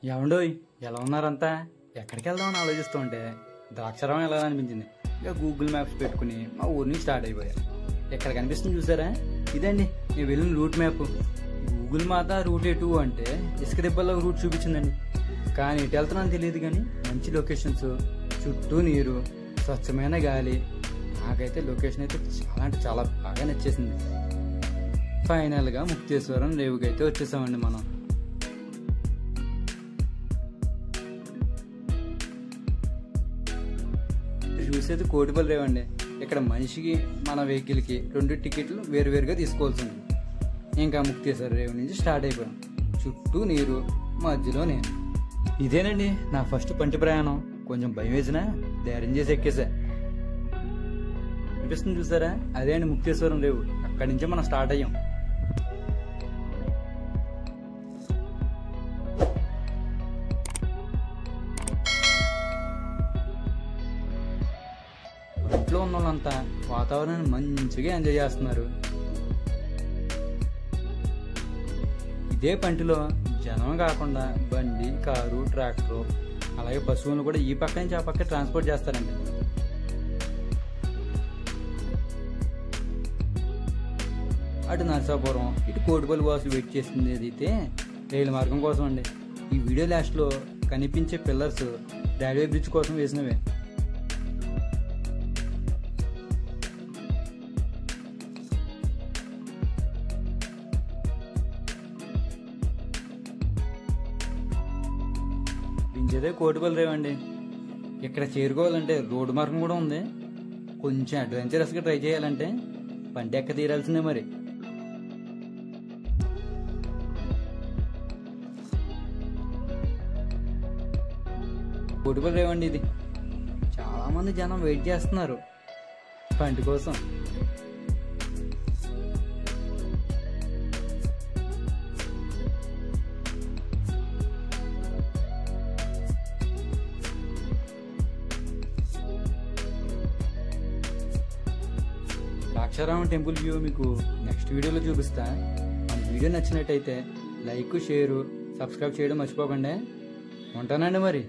ఏమండోయ్, ఎలా ఉన్నారంతా? ఎక్కడికి వెళ్దామని ఆలోచిస్తూ ఉంటే ద్రాక్షారామం ఎలా అనిపించింది. ఇక గూగుల్ మ్యాప్స్ పెట్టుకుని మా ఊరి నుంచి స్టార్ట్ అయిపోయా. ఎక్కడ కనిపిస్తుంది చూసారా? ఇదండి నేను వెళ్ళిన రూట్ మ్యాప్. గూగుల్ మాత రూట్ ఎటు అంటే ఇసుక దెబ్బల్లో రూట్ చూపించిందండి. కానీ ఎటు వెళ్తున్నాను తెలియదు, కానీ మంచి లొకేషన్స్, చుట్టూ నీరు, స్వచ్ఛమైన గాలి. నాకైతే లొకేషన్ అయితే చాలా అంటే చాలా బాగా నచ్చేసింది. ఫైనల్గా ముక్తేశ్వరం రేవుకి అయితే వచ్చేసామండి మనం. చూసేది కోటిపల్లి రేవు అండి. ఇక్కడ మనిషికి మన వెహికల్కి 2 టికెట్లు వేరువేరుగా తీసుకోవాల్సింది. ఇంకా ముక్తేశ్వర రేవు నుంచి స్టార్ట్ అయిపోయాం. చుట్టూ నీరు, మధ్యలో నేను. ఇదేనండి నా ఫస్ట్ పంటి ప్రయాణం. కొంచెం భయం వేసినా ధైర్యం చేసి ఎక్కేసా. అనిపిస్తుంది చూసారా? అదే అండి ముక్తేశ్వరం రేవు. అక్కడి నుంచే మనం స్టార్ట్ అయ్యాం. ఇంట్లో ఉన్న వాళ్ళంతా వాతావరణాన్ని మంచిగా ఎంజాయ్ చేస్తున్నారు. ఇదే పంటిలో జనం కాకుండా బండి, కారు, ట్రాక్టర్, అలాగే పశువులను కూడా ఈ పక్క నుంచి ఆ పక్క ట్రాన్స్పోర్ట్ చేస్తారండి. అటు నరసాపురం, ఇటు కోటిపల్లి వాసులు వెయిట్ చేసింది అయితే రైలు మార్గం కోసం అండి. ఈ వీడియో లాస్ట్లో కనిపించే పిల్లర్స్ రైల్వే బ్రిడ్జ్ కోసం వేసినవే. ఇదే కోటిపల్లి రేవు అండి. ఇక్కడ చేరుకోవాలంటే రోడ్డు మార్గం కూడా ఉంది. కొంచెం అడ్వెంచరస్గా ట్రై చేయాలంటే పంట ఎక్క తీరాల్సిందే మరి. కోటిపల్లి రేవు అండి ఇది. చాలా మంది జనం వెయిట్ చేస్తున్నారు పంట కోసం. ద్రాక్షారామం టెంపుల్ వ్యూ మీకు నెక్స్ట్ వీడియోలో చూపిస్తా. మన వీడియో నచ్చినట్టయితే లైక్, షేరు, సబ్స్క్రైబ్ చేయడం మర్చిపోకండి. ఉంటానండి మరి.